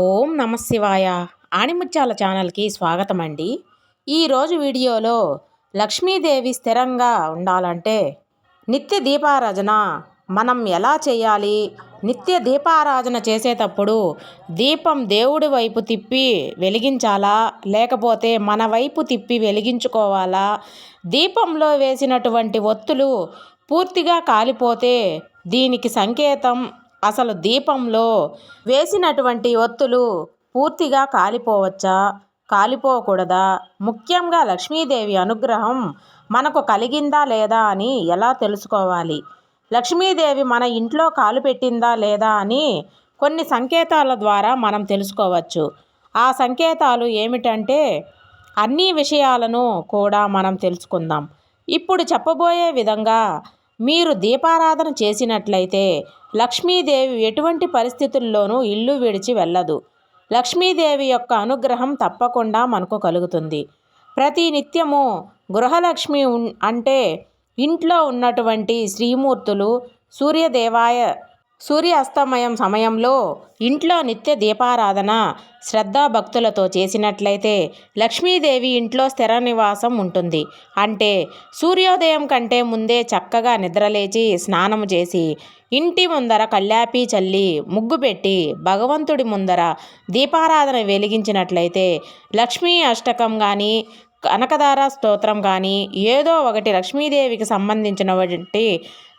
ఓం నమ శివాయ. ఆణిముత్యాల ఛానల్కి స్వాగతం అండి. ఈరోజు వీడియోలో లక్ష్మీదేవి స్థిరంగా ఉండాలంటే నిత్య దీపారాధన మనం ఎలా చేయాలి, నిత్య దీపారాధన చేసేటప్పుడు దీపం దేవుడి వైపు తిప్పి వెలిగించాలా లేకపోతే మన వైపు తిప్పి వెలిగించుకోవాలా, దీపంలో వేసినటువంటి ఒత్తులు పూర్తిగా కాలిపోతే దీనికి సంకేతం, అసలు దీపంలో వేసినటువంటి ఒత్తులు పూర్తిగా కాలిపోవచ్చా, కాలిపోకూడదా, ముఖ్యంగా లక్ష్మీదేవి అనుగ్రహం మనకు కలిగిందా లేదా అని ఎలా తెలుసుకోవాలి, లక్ష్మీదేవి మన ఇంట్లో కాలు పెట్టిందా లేదా అని కొన్ని సంకేతాల ద్వారా మనం తెలుసుకోవచ్చు. ఆ సంకేతాలు ఏమిటంటే అన్ని విషయాలను కూడా మనం తెలుసుకుందాం. ఇప్పుడు చెప్పబోయే విధంగా మీరు దీపారాధన చేసినట్లయితే లక్ష్మీదేవి ఎటువంటి పరిస్థితుల్లోనూ ఇల్లు విడిచి వెళ్ళదు. లక్ష్మీదేవి యొక్క అనుగ్రహం తప్పకుండా మనకు కలుగుతుంది. ప్రతి నిత్యము గృహలక్ష్మి అంటే ఇంట్లో ఉన్నటువంటి శ్రీమూర్తులు సూర్యాస్తమయం సమయంలో ఇంట్లో నిత్య దీపారాధన శ్రద్ధాభక్తులతో చేసినట్లయితే లక్ష్మీదేవి ఇంట్లో స్థిర నివాసం ఉంటుంది. అంటే సూర్యోదయం కంటే ముందే చక్కగా నిద్రలేచి స్నానము చేసి ఇంటి ముందర కల్లాపి చల్లి ముగ్గు పెట్టి భగవంతుడి ముందర దీపారాధన వెలిగించినట్లయితే లక్ష్మీ అష్టకం కానీ కనకదార స్తోత్రం కానీ ఏదో ఒకటి లక్ష్మీదేవికి సంబంధించినటువంటి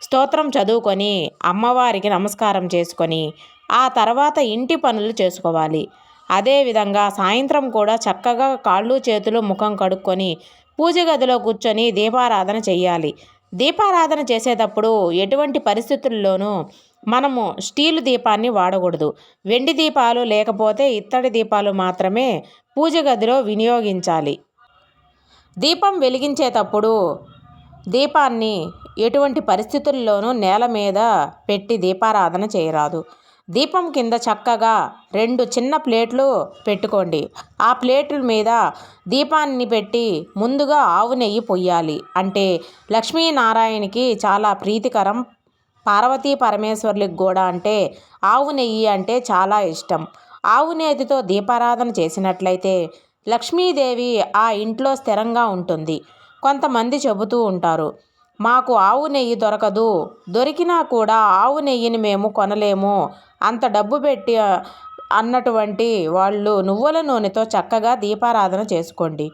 స్తోత్రం చదువుకొని అమ్మవారికి నమస్కారం చేసుకొని ఆ తర్వాత ఇంటి పనులు చేసుకోవాలి. అదేవిధంగా సాయంత్రం కూడా చక్కగా కాళ్ళు చేతులు ముఖం కడుక్కొని పూజ గదిలో కూర్చొని దీపారాధన చేయాలి. దీపారాధన చేసేటప్పుడు ఎటువంటి పరిస్థితుల్లోనూ మనము స్టీలు దీపాన్ని వాడకూడదు. వెండి దీపాలు లేకపోతే ఇత్తడి దీపాలు మాత్రమే పూజ గదిలో వినియోగించాలి. దీపం వెలిగించేటప్పుడు దీపాన్ని ఎటువంటి పరిస్థితుల్లోనూ నేల మీద పెట్టి దీపారాధన చేయరాదు. దీపం కింద చక్కగా 2 చిన్న ప్లేట్లు పెట్టుకోండి. ఆ ప్లేట్ల మీద దీపాన్ని పెట్టి ముందుగా ఆవు నెయ్యి పొయ్యాలి. అంటే లక్ష్మీనారాయణకి చాలా ప్రీతికరం. పార్వతీ పరమేశ్వర్లకు కూడా అంటే ఆవు నెయ్యి అంటే చాలా ఇష్టం. ఆవు నేతితో దీపారాధన చేసినట్లయితే లక్ష్మీదేవి ఆ ఇంట్లో స్థిరంగా ఉంటుంది. కొంతమంది చెబుతూ ఉంటారు, మాకు ఆవు నెయ్యి దొరకదు, దొరికినా కూడా ఆవు నెయ్యిని మేము కొనలేము, అంత డబ్బు పెట్టి అన్నటువంటి వాళ్ళు నువ్వుల నూనెతో చక్కగా దీపారాధన చేసుకోండి.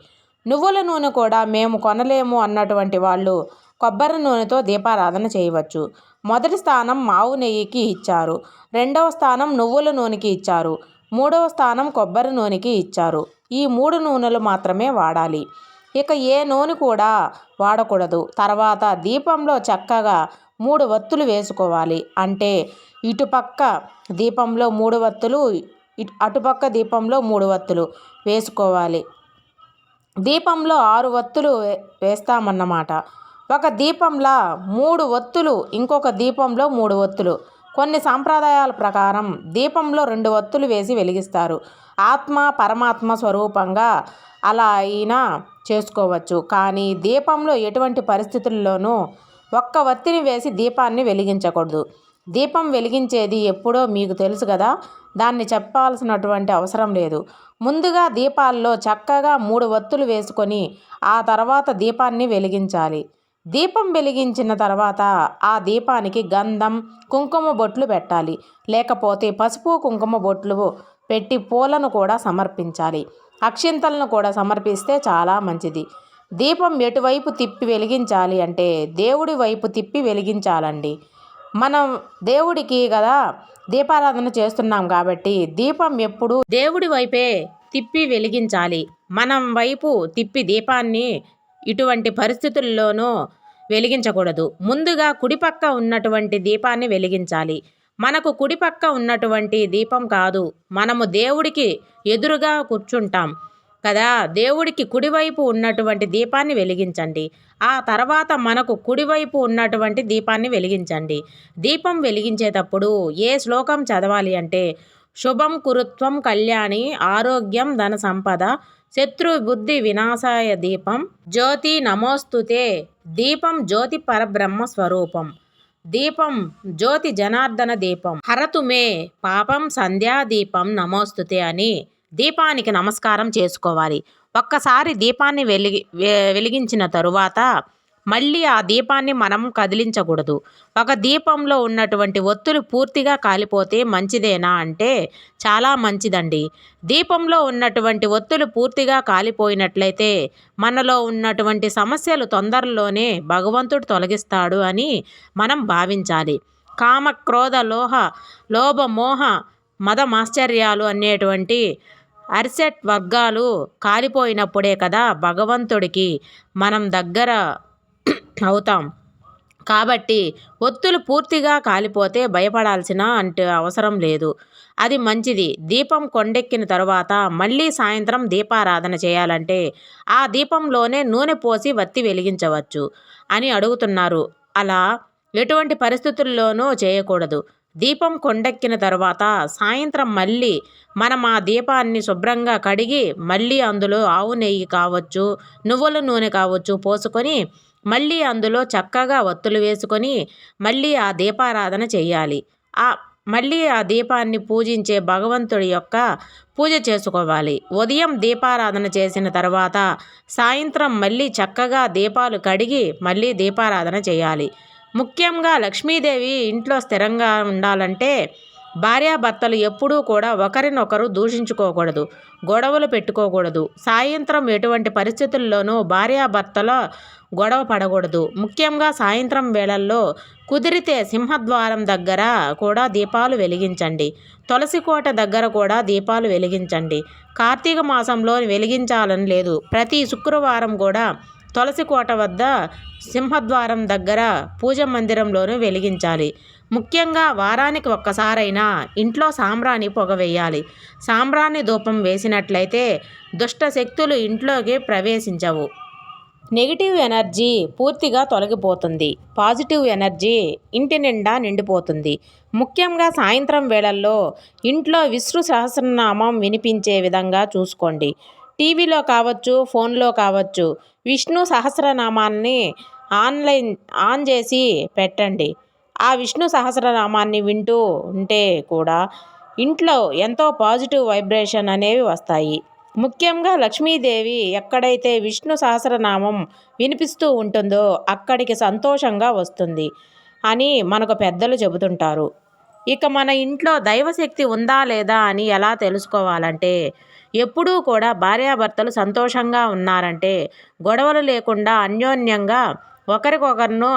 నువ్వుల నూనె కూడా మేము కొనలేము అన్నటువంటి వాళ్ళు కొబ్బరి నూనెతో దీపారాధన చేయవచ్చు. మొదటి స్థానం ఆవు నెయ్యికి ఇచ్చారు, రెండవ స్థానం నువ్వుల నూనెకి ఇచ్చారు, మూడవ స్థానం కొబ్బరి నూనెకి ఇచ్చారు. ఈ 3 నూనెలు మాత్రమే వాడాలి. ఇక ఏ నూనె కూడా వాడకూడదు. తర్వాత దీపంలో చక్కగా 3 వత్తులు వేసుకోవాలి. అంటే ఇటుపక్క దీపంలో 3 వత్తులు, అటుపక్క దీపంలో 3 వత్తులు వేసుకోవాలి. దీపంలో 6 వత్తులు వేస్తామన్నమాట. ఒక దీపంలో 3 వత్తులు, ఇంకొక దీపంలో 3 వత్తులు. కొన్ని సాంప్రదాయాల ప్రకారం దీపంలో 2 వత్తులు వేసి వెలిగిస్తారు. ఆత్మ పరమాత్మ స్వరూపంగా అలా అయినా చేసుకోవచ్చు. కానీ దీపంలో ఎటువంటి పరిస్థితుల్లోనూ ఒక్క వత్తిని వేసి దీపాన్ని వెలిగించకూడదు. దీపం వెలిగించేది ఎప్పుడో మీకు తెలుసు కదా, దాన్ని చెప్పాల్సినటువంటి అవసరం లేదు. ముందుగా దీపాల్లో చక్కగా 3 వత్తులు వేసుకొని ఆ తర్వాత దీపాన్ని వెలిగించాలి. దీపం వెలిగించిన తర్వాత ఆ దీపానికి గంధం కుంకుమ బొట్లు పెట్టాలి. లేకపోతే పసుపు కుంకుమ బొట్లు పెట్టి పూలను కూడా సమర్పించాలి. అక్షింతలను కూడా సమర్పిస్తే చాలా మంచిది. దీపం ఎటువైపు తిప్పి వెలిగించాలి అంటే దేవుడి వైపు తిప్పి వెలిగించాలండి. మనం దేవుడికి కదా దీపారాధన చేస్తున్నాం కాబట్టి దీపం ఎప్పుడు దేవుడి వైపే తిప్పి వెలిగించాలి. మనం వైపు తిప్పి దీపాన్ని ఇటువంటి పరిస్థితుల్లోనూ వెలిగించకూడదు. ముందుగా కుడిపక్క ఉన్నటువంటి దీపాన్ని వెలిగించాలి. మనకు కుడిపక్క ఉన్నటువంటి దీపం కాదు, మనము దేవుడికి ఎదురుగా కూర్చుంటాం కదా, దేవుడికి కుడివైపు ఉన్నటువంటి దీపాన్ని వెలిగించండి. ఆ తర్వాత మనకు కుడివైపు ఉన్నటువంటి దీపాన్ని వెలిగించండి. దీపం వెలిగించేటప్పుడు ఏ శ్లోకం చదవాలి అంటే శుభం కురుత్వం కళ్యాణి ఆరోగ్యం ధన సంపద శత్రు బుద్ధి వినాశాయ దీపం జ్యోతి నమోస్తుతే దీపం జ్యోతి పరబ్రహ్మ స్వరూపం. దీపం జ్యోతి జనార్దన దీపం హరతు మే పాపం సంధ్యా దీపం నమోస్తుతే అని దీపానికి నమస్కారం చేసుకోవాలి. ఒక్కసారి దీపాన్ని వెలిగించిన తరువాత మళ్ళీ ఆ దీపాన్ని మనం కదిలించకూడదు. ఒక దీపంలో ఉన్నటువంటి ఒత్తులు పూర్తిగా కాలిపోతే మంచిదేనా అంటే చాలా మంచిదండి. దీపంలో ఉన్నటువంటి ఒత్తులు పూర్తిగా కాలిపోయినట్లయితే మనలో ఉన్నటువంటి సమస్యలు తొందరలోనే భగవంతుడు తొలగిస్తాడు అని మనం భావించాలి. కామ క్రోధ లోభ మోహ మద మాశ్చర్యాలు అనేటువంటి అరిసెట్ వర్గాలు కాలిపోయినప్పుడే కదా భగవంతుడికి మనం దగ్గర అవుతాం. కాబట్టి ఒత్తులు పూర్తిగా కాలిపోతే భయపడాల్సిన అవసరం లేదు. అది మంచిది. దీపం కొండెక్కిన తరువాత మళ్ళీ సాయంత్రం దీపారాధన చేయాలంటే ఆ దీపంలోనే నూనె పోసి వత్తి వెలిగించవచ్చు అని అడుగుతున్నారు. అలా ఎటువంటి పరిస్థితుల్లోనూ చేయకూడదు. దీపం కొండెక్కిన తర్వాత సాయంత్రం మళ్ళీ మనం ఆ దీపాన్ని శుభ్రంగా కడిగి మళ్ళీ అందులో ఆవు నెయ్యి కావచ్చు, నువ్వుల నూనె కావచ్చు పోసుకొని మళ్ళీ అందులో చక్కగా ఒత్తులు వేసుకొని మళ్ళీ ఆ దీపారాధన చేయాలి. మళ్ళీ ఆ దీపాన్ని పూజించే భగవంతుడి యొక్క పూజ చేసుకోవాలి. ఉదయం దీపారాధన చేసిన తర్వాత సాయంత్రం మళ్ళీ చక్కగా దీపాలు కడిగి మళ్ళీ దీపారాధన చేయాలి. ముఖ్యంగా లక్ష్మీదేవి ఇంట్లో స్థిరంగా ఉండాలంటే భార్యాభర్తలు ఎప్పుడూ కూడా ఒకరినొకరు దూషించుకోకూడదు, గొడవలు పెట్టుకోకూడదు. సాయంత్రం ఎటువంటి పరిస్థితుల్లోనూ భార్యాభర్తల గొడవ పడకూడదు. ముఖ్యంగా సాయంత్రం వేళల్లో కుదిరితే సింహద్వారం దగ్గర కూడా దీపాలు వెలిగించండి. తులసి కోట దగ్గర కూడా దీపాలు వెలిగించండి. కార్తీక మాసంలో వెలిగించాలని లేదు. ప్రతి శుక్రవారం కూడా తులసి కోట వద్ద సింహద్వారం దగ్గర పూజ మందిరంలోనూ వెలిగించాలి. ముఖ్యంగా వారానికి ఒక్కసారైనా ఇంట్లో సాంబ్రాణి పొగ వేయాలి. సాంబ్రాణి ధూపం వేసినట్లయితే దుష్ట శక్తులు ఇంట్లోకి ప్రవేశించవు. నెగిటివ్ ఎనర్జీ పూర్తిగా తొలగిపోతుంది. పాజిటివ్ ఎనర్జీ ఇంటి నిండా నిండిపోతుంది. ముఖ్యంగా సాయంత్రం వేళల్లో ఇంట్లో విష్ణు సహస్రనామం వినిపించే విధంగా చూసుకోండి. టీవీలో కావచ్చు, ఫోన్లో కావచ్చు, విష్ణు సహస్రనామాన్ని ఆన్ చేసి పెట్టండి. ఆ విష్ణు సహస్రనామాన్ని వింటూ ఉంటే కూడా ఇంట్లో ఎంతో పాజిటివ్ వైబ్రేషన్ అనేవి వస్తాయి. ముఖ్యంగా లక్ష్మీదేవి ఎక్కడైతే విష్ణు సహస్రనామం వినిపిస్తూ ఉంటుందో అక్కడికి సంతోషంగా వస్తుంది అని మనకు పెద్దలు చెబుతుంటారు. ఇక మన ఇంట్లో దైవశక్తి ఉందా లేదా అని ఎలా తెలుసుకోవాలంటే ఎప్పుడూ కూడా భార్యాభర్తలు సంతోషంగా ఉన్నారంటే, గొడవలు లేకుండా అన్యోన్యంగా ఒకరికొకరును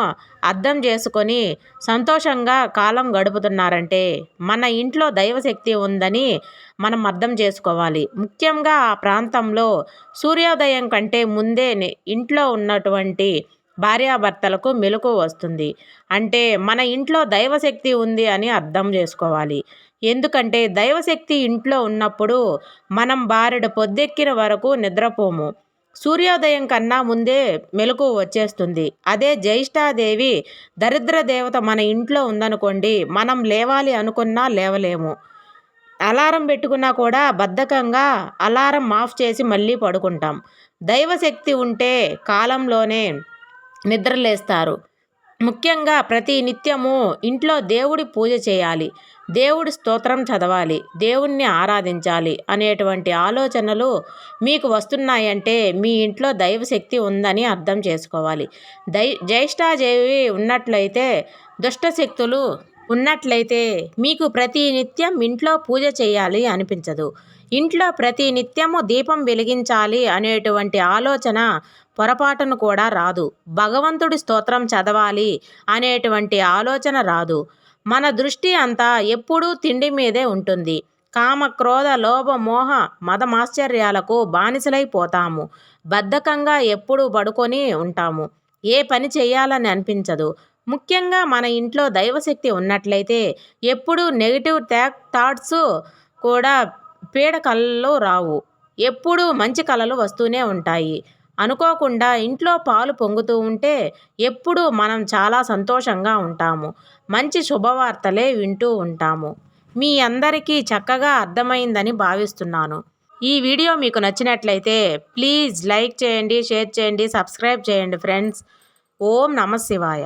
అర్థం చేసుకొని సంతోషంగా కాలం గడుపుతున్నారంటే మన ఇంట్లో దైవశక్తి ఉందని మనం అర్థం చేసుకోవాలి. ముఖ్యంగా ఆ ప్రాంతంలో సూర్యోదయం కంటే ముందే ఇంట్లో ఉన్నటువంటి భార్యాభర్తలకు మెలకువ వస్తుంది. అంటే మన ఇంట్లో దైవశక్తి ఉంది అని అర్థం చేసుకోవాలి. ఎందుకంటే దైవశక్తి ఇంట్లో ఉన్నప్పుడు మనం బారెడు పొద్దెక్కిన వరకు నిద్రపోము. సూర్యోదయం కన్నా ముందే మెలకువ వచ్చేస్తుంది. అదే జ్యేష్ఠాదేవి దరిద్ర దేవత మన ఇంట్లో ఉందనుకోండి, మనం లేవాలి అనుకున్నా లేవలేము. అలారం పెట్టుకున్నా కూడా బద్ధకంగా అలారం ఆఫ్ చేసి మళ్ళీ పడుకుంటాం. దైవశక్తి ఉంటే కాలంలోనే నిద్రలేస్తారు. ముఖ్యంగా ప్రతి నిత్యము ఇంట్లో దేవుడి పూజ చేయాలి, దేవుడి స్తోత్రం చదవాలి, దేవుణ్ణి ఆరాధించాలి అనేటువంటి ఆలోచనలు మీకు వస్తున్నాయంటే మీ ఇంట్లో దైవశక్తి ఉందని అర్థం చేసుకోవాలి. జ్యేష్ఠాదేవి ఉన్నట్లయితే దుష్టశక్తులు ఉన్నట్లయితే మీకు ప్రతి నిత్యం ఇంట్లో పూజ చేయాలి అనిపించదు. ఇంట్లో ప్రతి నిత్యము దీపం వెలిగించాలి అనేటువంటి ఆలోచన పొరపాటును కూడా రాదు. భగవంతుడి స్తోత్రం చదవాలి అనేటువంటి ఆలోచన రాదు. మన దృష్టి అంతా ఎప్పుడూ తిండి మీదే ఉంటుంది. కామ క్రోధ లోభ మోహ మద మాశ్చర్యాలకు బానిసలైపోతాము. బద్ధకంగా ఎప్పుడూ పడుకొని ఉంటాము. ఏ పని చేయాలని అనిపించదు. ముఖ్యంగా మన ఇంట్లో దైవశక్తి ఉన్నట్లయితే ఎప్పుడూ నెగిటివ్ థాట్స్ కూడా పీడ కళలు రావు. ఎప్పుడూ మంచి కళలు వస్తూనే ఉంటాయి. అనుకోకుండా ఇంట్లో పాలు పొంగుతూ ఉంటే ఎప్పుడూ మనం చాలా సంతోషంగా ఉంటాము. మంచి శుభవార్తలే వింటూ ఉంటాము. మీ అందరికీ చక్కగా అర్థమైందని భావిస్తున్నాను. ఈ వీడియో మీకు నచ్చినట్లయితే ప్లీజ్ లైక్ చేయండి, షేర్ చేయండి, సబ్స్క్రైబ్ చేయండి ఫ్రెండ్స్. ఓం నమః శివాయ.